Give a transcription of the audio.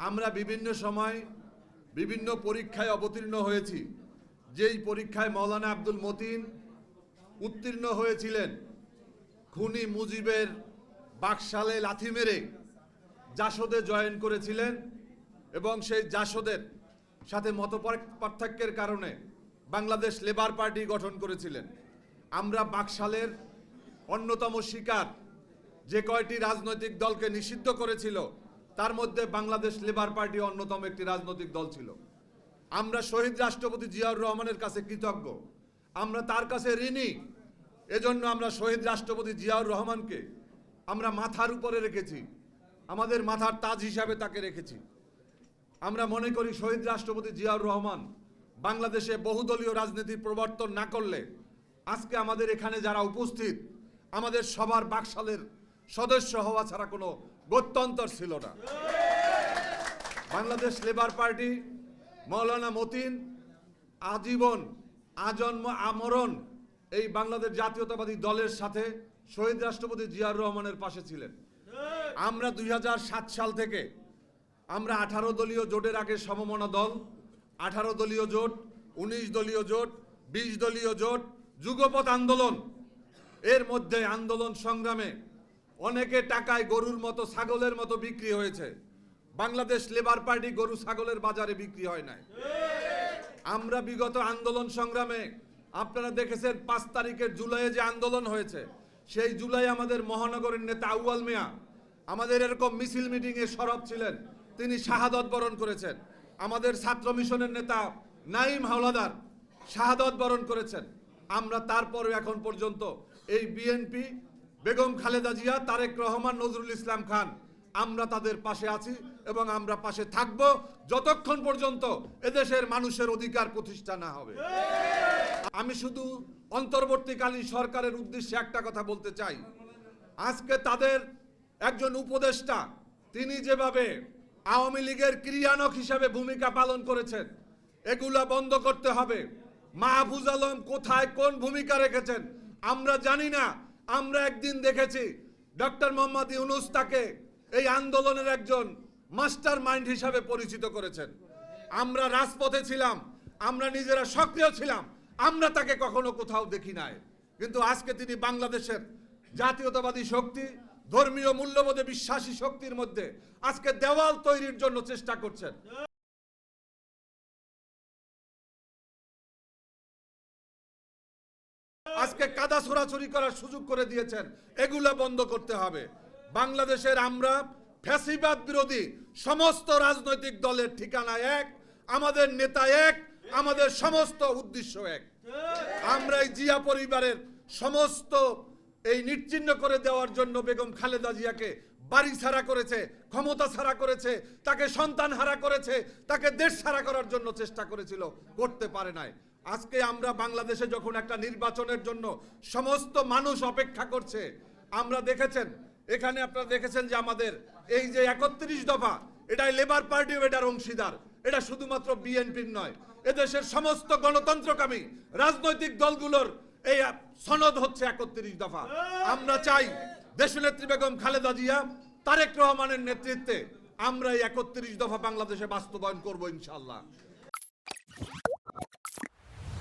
আমরা বিভিন্ন সময় বিভিন্ন পরীক্ষায় অবতীর্ণ হয়েছি। যেই পরীক্ষায় মৌলানা আব্দুল মতিন উত্তীর্ণ হয়েছিলেন, খুনি মুজিবের বাকশালে লাথি মেরে জাসদে জয়েন করেছিলেন এবং সেই জাসদের সাথে মত পার্থক্যের কারণে বাংলাদেশ লেবার পার্টি গঠন করেছিলেন। আমরা বাকশালের অন্যতম শিকার যে কয়টি রাজনৈতিক দলকে নিষিদ্ধ করেছিল তার মধ্যে বাংলাদেশ লেবার পার্টি অন্যতম একটি রাজনৈতিক দল ছিল। আমরা শহীদ রাষ্ট্রপতি জিয়াউর রহমানের কাছে কৃতজ্ঞ, আমরা তার কাছে ঋণী। এজন্য আমরা শহীদ রাষ্ট্রপতি জিয়াউর রহমানকে আমরা মাথার উপরে রেখেছি, আমাদের মাথার তাজ হিসাবে তাকে রেখেছি। আমরা মনে করি শহীদ রাষ্ট্রপতি জিয়াউর রহমান বাংলাদেশে বহুদলীয় রাজনীতির প্রবর্তন না করলে আজকে আমাদের এখানে যারা উপস্থিত আমাদের সবার বাকশালের সদস্য হওয়া ছাড়া কোনো গত্যন্তর ছিল না। বাংলাদেশ লেবার পার্টি মৌলানা মতিন আজীবন আজন্ম আমরণ এই বাংলাদেশ জাতীয়তাবাদী দলের সাথে শহীদ রাষ্ট্রপতি জিয়াউর রহমানের পাশে ছিলেন। আমরা 2007 সাল থেকে আমরা 18 দলীয় জোটের আগে সমমনা দল, 18 দলীয় জোট, 19 দলীয় জোট, 20 দলীয় জোট, যুগপৎ আন্দোলন, এর মধ্যে আন্দোলন সংগ্রামে অনেকে টাকায় গরুর মতো ছাগলের মতো বিক্রি হয়েছে। বাংলাদেশ লেবার পার্টি গরু ছাগলের বাজারে বিক্রি হয় নাই। আমরা বিগত আন্দোলন সংগ্রামে আপনারা দেখেছেন 5 তারিখের জুলাইয়ে যে আন্দোলন হয়েছে, সেই জুলাই আমাদের মহানগরের নেতা আউয়াল মিয়া আমাদের এরকম মিছিল মিটিংয়ে সরব ছিলেন, তিনি শাহাদত বরণ করেছেন। আমাদের ছাত্র মিশনের নেতা নাইম হাওলাদার শাহাদত বরণ করেছেন। আমরা তারপরে এখন পর্যন্ত এই বিএনপি, বেগম খালেদা জিয়া, তারেক রহমান, নজরুল ইসলাম খান, আমরা তাদের পাশে আছি এবং আমরা পাশে থাকব যতক্ষণ পর্যন্ত এদেশের মানুষের অধিকার প্রতিষ্ঠা না হবে। আমি শুধু অন্তর্বর্তীকালীন সরকারের উদ্দেশ্যে একটা কথা বলতে চাই। আজকে তাদের একজন উপদেষ্টা তিনি যেভাবে আওয়ামী লীগের ক্রিয়ানক হিসেবে ভূমিকা পালন করেছেন, এগুলা বন্ধ করতে হবে। মাহফুজ আলম কোথায় কোন ভূমিকা রেখেছেন আমরা জানি না। আমরা একদিন দেখেছি ডক্টর মোহাম্মদ ইউনূস তাকে এই আন্দোলনের একজন মাস্টার মাইন্ড হিসাবে পরিচিত করেছেন। আমরা রাজপথে ছিলাম, আমরা নিজেরা সক্রিয় ছিলাম, আমরা তাকে কখনো কোথাও দেখি নাই। কিন্তু আজকে তিনি বাংলাদেশের জাতীয়তাবাদী শক্তি, ধর্মীয় মূল্যবোধে বিশ্বাসী শক্তির মধ্যে আজকে দেওয়াল তৈরির জন্য চেষ্টা করছেন। আজকে কাদা ছোড়াছুরি করার সুযোগ করে দিয়েছেন, এগুলা বন্ধ করতে হবে। বাংলাদেশের আমরা ফ্যাসিবাদ বিরোধী সমস্ত রাজনৈতিক দলের ঠিকানা এক, আমাদের নেতা এক, আমাদের সমস্ত উদ্দেশ্য এক। আমরা এই জিয়া পরিবারের সমস্ত এই নিশ্চিহ্ন করে দেওয়ার জন্য বেগম খালেদা জিয়াকে বাড়ি ছাড়া করেছে, ক্ষমতা ছাড়া করেছে, তাকে সন্তান হারা করেছে, তাকে দেশ ছাড়া করার জন্য চেষ্টা করেছিল, করতে পারে নাই। আজকে আমরা বাংলাদেশে যখন একটা নির্বাচনের জন্য সমস্ত মানুষ অপেক্ষা করছে, আমরা দেখেছেন এখানে আপনারা দেখেছেন যে আমাদের এই যে 31 দফা, এটাই লেবার পার্টিও এটার অংশীদার। এটা শুধুমাত্র বিএনপির নয়, এদেশের সমস্ত গণতন্ত্রকামী রাজনৈতিক দলগুলোর এই সনদ হচ্ছে 31 দফা। আমরা চাই দেশনেত্রী বেগম খালেদা জিয়া, তারেক রহমানের নেতৃত্বে আমরা এই 31 দফা বাংলাদেশে বাস্তবায়ন করব ইনশাআল্লাহ।